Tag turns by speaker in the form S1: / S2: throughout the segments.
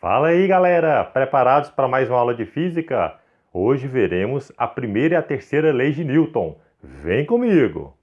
S1: Fala aí, galera! Preparados para mais uma aula de física? Hoje veremos a primeira e a terceira lei de Newton. Vem comigo!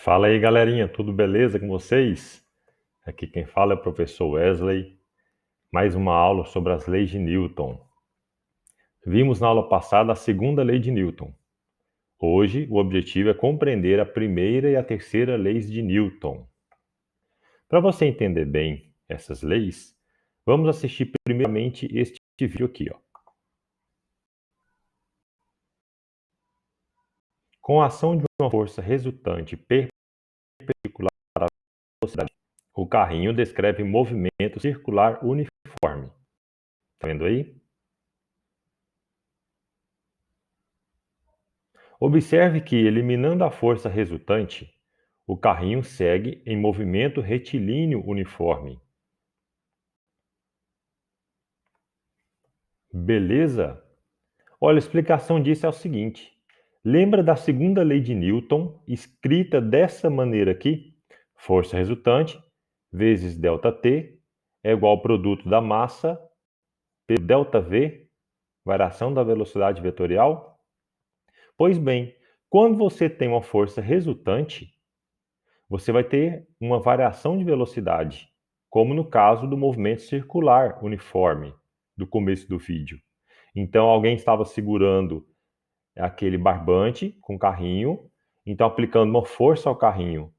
S1: Fala aí, galerinha, tudo beleza com vocês? Aqui quem fala é o professor Wesley. Mais uma aula sobre as leis de Newton. Vimos na aula passada a segunda lei de Newton. Hoje, o objetivo é compreender a primeira e a terceira leis de Newton. Para você entender bem essas leis, vamos assistir primeiramente este vídeo aqui, ó. Com a ação de uma força resultante perpendicular à velocidade, o carrinho descreve movimento circular uniforme. Tá vendo aí? Observe que, eliminando a força resultante, o carrinho segue em movimento retilíneo uniforme. Beleza? Olha, a explicação disso é o seguinte. Lembra da segunda lei de Newton, escrita dessa maneira aqui? Força resultante vezes ΔT é igual ao produto da massa pelo ΔV, variação da velocidade vetorial? Pois bem, quando você tem uma força resultante, você vai ter uma variação de velocidade, como no caso do movimento circular uniforme do começo do vídeo. Então, alguém estava segurando aquele barbante com o carrinho, então aplicando uma força ao carrinho,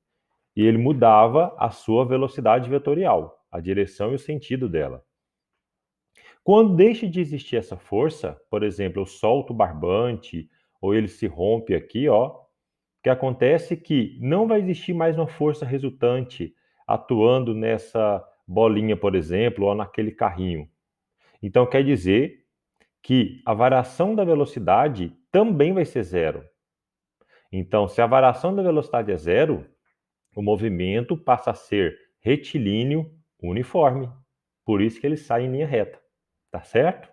S1: e ele mudava a sua velocidade vetorial, a direção e o sentido dela. Quando deixa de existir essa força, por exemplo, eu solto o barbante ou ele se rompe aqui, ó, o que acontece é que não vai existir mais uma força resultante atuando nessa bolinha, por exemplo, ou naquele carrinho. Então quer dizer que a variação da velocidade também vai ser zero. Então, se a variação da velocidade é zero, o movimento passa a ser retilíneo uniforme. Por isso que ele sai em linha reta. Tá certo?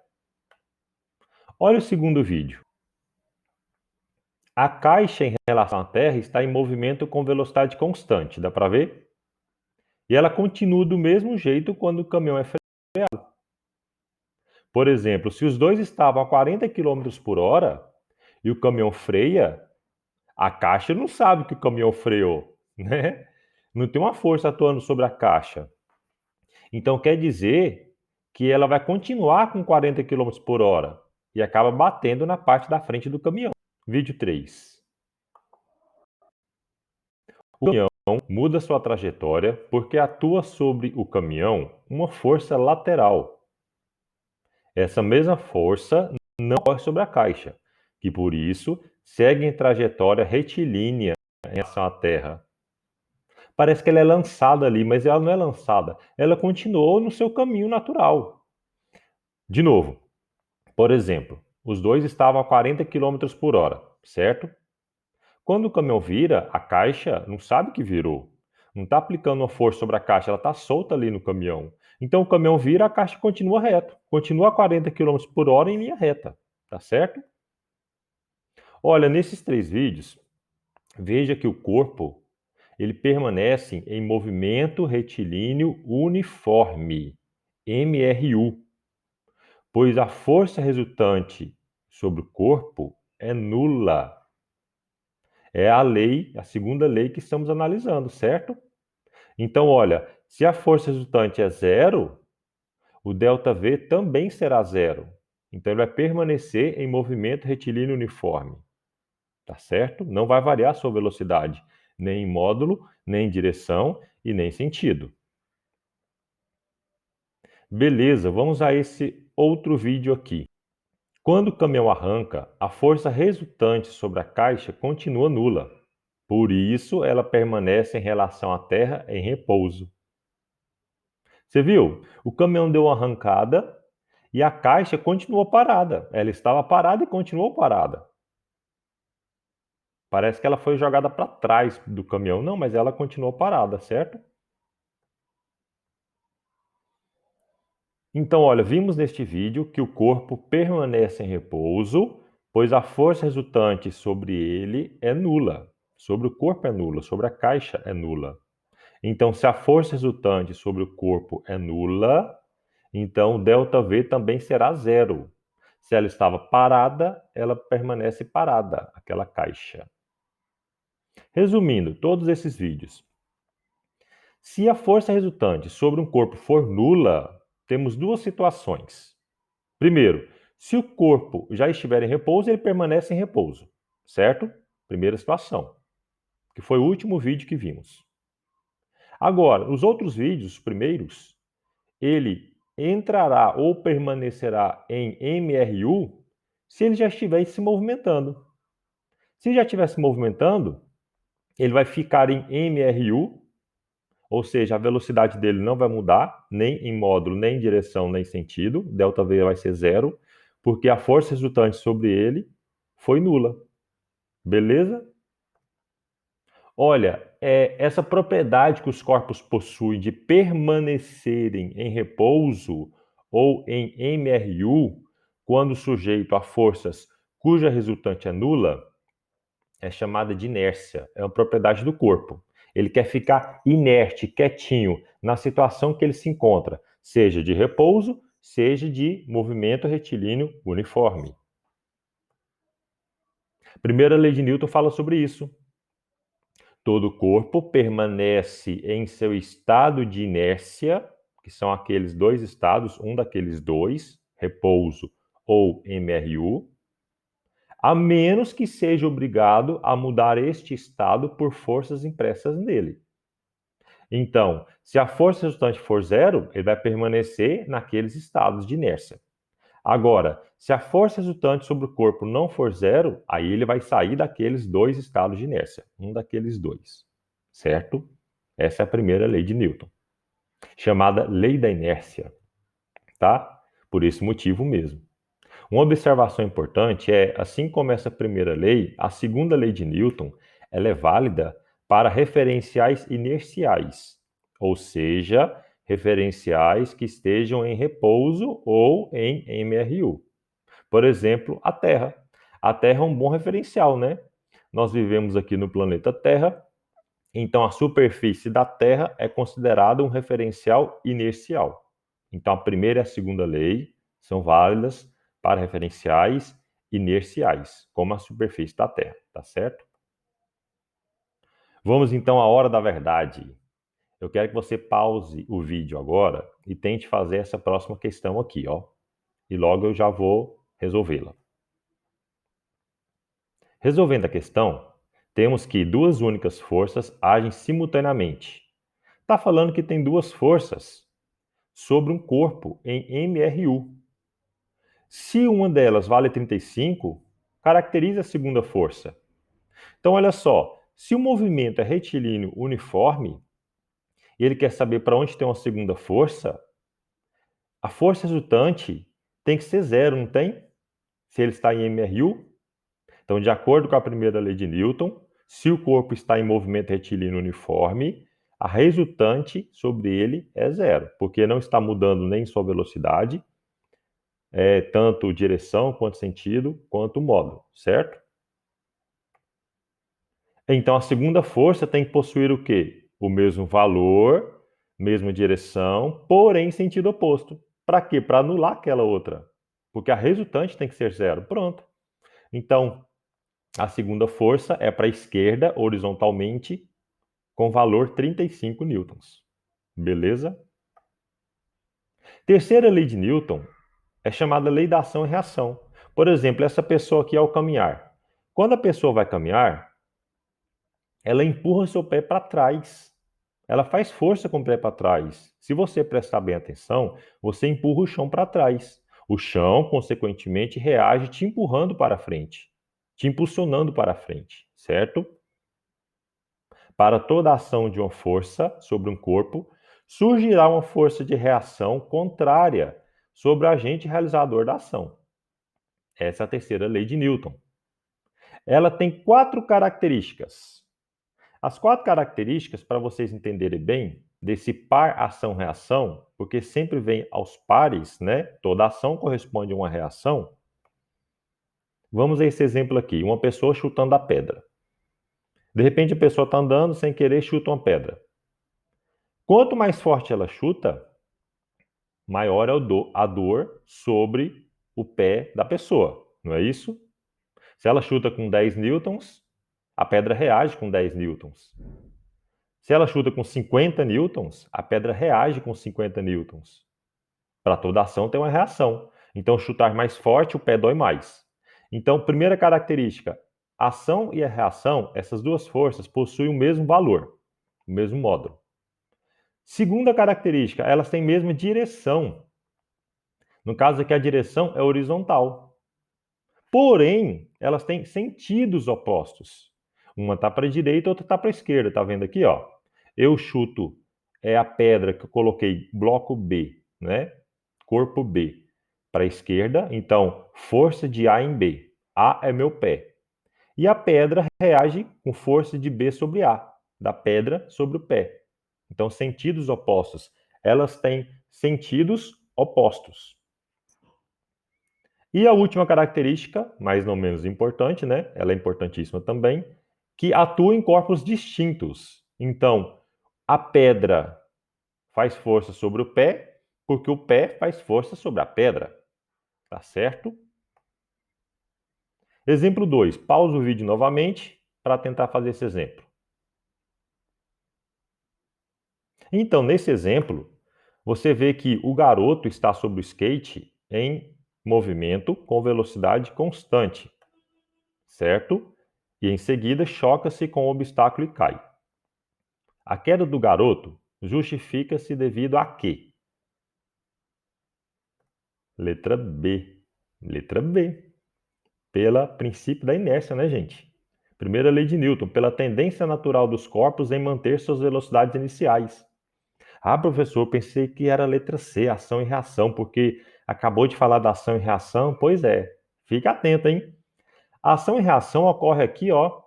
S1: Olha o segundo vídeo. A caixa em relação à Terra está em movimento com velocidade constante. Dá para ver? E ela continua do mesmo jeito quando o caminhão é freado. Por exemplo, se os dois estavam a 40 km por hora e o caminhão freia, a caixa não sabe que o caminhão freou, né? Não tem uma força atuando sobre a caixa. Então quer dizer que ela vai continuar com 40 km por hora e acaba batendo na parte da frente do caminhão. Vídeo 3. O caminhão muda sua trajetória porque atua sobre o caminhão uma força lateral. Essa mesma força não corre sobre a caixa, que por isso segue em trajetória retilínea em relação à Terra. Parece que ela é lançada ali, mas ela não é lançada. Ela continuou no seu caminho natural. De novo, por exemplo, os dois estavam a 40 km por hora, certo? Quando o caminhão vira, a caixa não sabe que virou. Não está aplicando uma força sobre a caixa, ela está solta ali no caminhão. Então o caminhão vira, a caixa continua reto. Continua a 40 km por hora em linha reta. Tá certo? Olha, nesses três vídeos, veja que o corpo ele permanece em movimento retilíneo uniforme, MRU, pois a força resultante sobre o corpo é nula. É a lei, a segunda lei que estamos analisando, certo? Então, olha, se a força resultante é zero, o ΔV também será zero. Então, ele vai permanecer em movimento retilíneo uniforme. Tá certo? Não vai variar a sua velocidade, nem em módulo, nem em direção e nem em sentido. Beleza, vamos a esse outro vídeo aqui. Quando o caminhão arranca, a força resultante sobre a caixa continua nula. Por isso, ela permanece em relação à terra em repouso. Você viu? O caminhão deu uma arrancada e a caixa continuou parada. Ela estava parada e continuou parada. Parece que ela foi jogada para trás do caminhão. Não, mas ela continuou parada, certo? Então, olha, vimos neste vídeo que o corpo permanece em repouso, pois a força resultante sobre ele é nula. Sobre o corpo é nula, sobre a caixa é nula. Então, se a força resultante sobre o corpo é nula, então ΔV também será zero. Se ela estava parada, ela permanece parada, aquela caixa. Resumindo todos esses vídeos, se a força resultante sobre um corpo for nula, temos duas situações. Primeiro, se o corpo já estiver em repouso, ele permanece em repouso, certo? Primeira situação, que foi o último vídeo que vimos. Agora, os outros vídeos, os primeiros, ele entrará ou permanecerá em MRU se ele já estiver se movimentando. Se já estiver se movimentando, ele vai ficar em MRU, ou seja, a velocidade dele não vai mudar, nem em módulo, nem em direção, nem em sentido. ΔV vai ser zero, porque a força resultante sobre ele foi nula. Beleza? Olha, essa propriedade que os corpos possuem de permanecerem em repouso ou em MRU, quando sujeito a forças cuja resultante é nula, é chamada de inércia. É uma propriedade do corpo. Ele quer ficar inerte, quietinho, na situação que ele se encontra, seja de repouso, seja de movimento retilíneo uniforme. Primeira lei de Newton fala sobre isso. Todo corpo permanece em seu estado de inércia, que são aqueles dois estados, um daqueles dois, repouso ou MRU, a menos que seja obrigado a mudar este estado por forças impressas nele. Então, se a força resultante for zero, ele vai permanecer naqueles estados de inércia. Agora, se a força resultante sobre o corpo não for zero, aí ele vai sair daqueles dois estados de inércia, um daqueles dois, certo? Essa é a primeira lei de Newton, chamada lei da inércia, tá? Por esse motivo mesmo. Uma observação importante é, assim como essa primeira lei, a segunda lei de Newton, ela é válida para referenciais inerciais, ou seja, referenciais que estejam em repouso ou em MRU. Por exemplo, a Terra. A Terra é um bom referencial, né? Nós vivemos aqui no planeta Terra, então a superfície da Terra é considerada um referencial inercial. Então a primeira e a segunda lei são válidas para referenciais inerciais, como a superfície da Terra, tá certo? Vamos então à hora da verdade. Eu quero que você pause o vídeo agora e tente fazer essa próxima questão aqui, ó. E logo eu já vou resolvê-la. Resolvendo a questão, temos que duas únicas forças agem simultaneamente. Está falando que tem duas forças sobre um corpo em MRU. Se uma delas vale 35, caracteriza a segunda força. Então, olha só, se o movimento é retilíneo uniforme e ele quer saber para onde tem uma segunda força, a força resultante tem que ser zero, não tem? Se ele está em MRU. Então, de acordo com a primeira lei de Newton, se o corpo está em movimento retilíneo uniforme, a resultante sobre ele é zero, porque não está mudando nem sua velocidade, tanto direção, quanto sentido, quanto módulo, certo? Então, a segunda força tem que possuir o quê? O mesmo valor, mesma direção, porém sentido oposto. Para quê? Para anular aquela outra. Porque a resultante tem que ser zero. Pronto. Então, a segunda força é para a esquerda, horizontalmente, com valor 35 newtons. Beleza? Terceira lei de Newton é chamada lei da ação e reação. Por exemplo, essa pessoa aqui ao caminhar. Quando a pessoa vai caminhar, ela empurra seu pé para trás. Ela faz força com o pé para trás. Se você prestar bem atenção, você empurra o chão para trás. O chão, consequentemente, reage te empurrando para frente, te impulsionando para frente, certo? Para toda ação de uma força sobre um corpo, surgirá uma força de reação contrária sobre o agente realizador da ação. Essa é a terceira lei de Newton. Ela tem 4 características. As 4 características, para vocês entenderem bem, desse par ação-reação, porque sempre vem aos pares, né? Toda ação corresponde a uma reação. Vamos a esse exemplo aqui, uma pessoa chutando a pedra. De repente a pessoa está andando, sem querer chuta uma pedra. Quanto mais forte ela chuta, maior é a dor sobre o pé da pessoa, não é isso? Se ela chuta com 10 newtons, a pedra reage com 10 newtons. Se ela chuta com 50 newtons, a pedra reage com 50 newtons. Para toda ação tem uma reação. Então, chutar mais forte, o pé dói mais. Então, primeira característica, a ação e a reação, essas duas forças possuem o mesmo valor, o mesmo módulo. Segunda característica, elas têm a mesma direção. No caso aqui, a direção é horizontal. Porém, elas têm sentidos opostos. Uma está para a direita, outra está para a esquerda. Tá vendo aqui, ó? Eu chuto a pedra que eu coloquei, bloco B, né? Corpo B, para a esquerda. Então, força de A em B. A é meu pé. E a pedra reage com força de B sobre A, da pedra sobre o pé. Então, sentidos opostos. Elas têm sentidos opostos. E a última característica, mais não menos importante, né? Ela é importantíssima também, que atua em corpos distintos. Então, a pedra faz força sobre o pé, porque o pé faz força sobre a pedra. Tá certo? Exemplo 2. Pausa o vídeo novamente para tentar fazer esse exemplo. Então, nesse exemplo, você vê que o garoto está sobre o skate em movimento com velocidade constante, certo? E em seguida choca-se com o obstáculo e cai. A queda do garoto justifica-se devido a quê? Letra B. Letra B. Pelo princípio da inércia, né, gente? Primeira lei de Newton, pela tendência natural dos corpos em manter suas velocidades iniciais. Ah, professor, pensei que era a letra C, ação e reação, porque acabou de falar da ação e reação. Pois é, fica atento, hein? A ação e reação ocorre aqui, ó,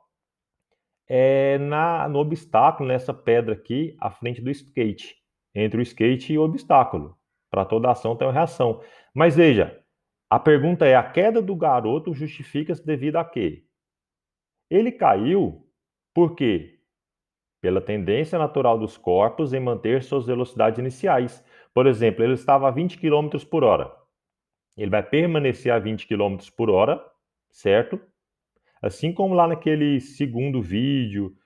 S1: no obstáculo, nessa pedra aqui, à frente do skate. Entre o skate e o obstáculo. Para toda ação tem uma reação. Mas veja, a pergunta é: a queda do garoto justifica-se devido a quê? Ele caiu por quê? Pela tendência natural dos corpos em manter suas velocidades iniciais. Por exemplo, ele estava a 20 km por hora. Ele vai permanecer a 20 km por hora, certo? Assim como lá naquele segundo vídeo,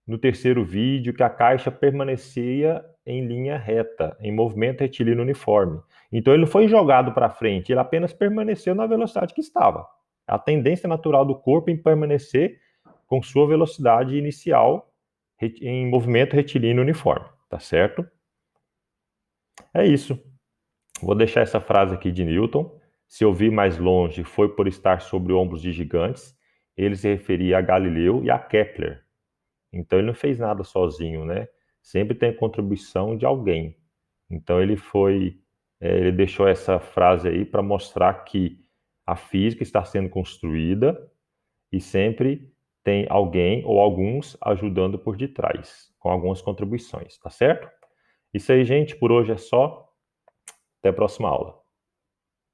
S1: no terceiro vídeo, que a caixa permanecia em linha reta, em movimento retilíneo uniforme. Então ele não foi jogado para frente, ele apenas permaneceu na velocidade que estava. A tendência natural do corpo em permanecer com sua velocidade inicial em movimento retilíneo uniforme, tá certo? É isso. Vou deixar essa frase aqui de Newton. Se eu vi mais longe, foi por estar sobre ombros de gigantes. Ele se referia a Galileu e a Kepler. Então ele não fez nada sozinho, né? Sempre tem contribuição de alguém. Então ele deixou essa frase aí para mostrar que a física está sendo construída e sempre tem alguém ou alguns ajudando por detrás, com algumas contribuições, tá certo? Isso aí, gente, por hoje é só. Até a próxima aula.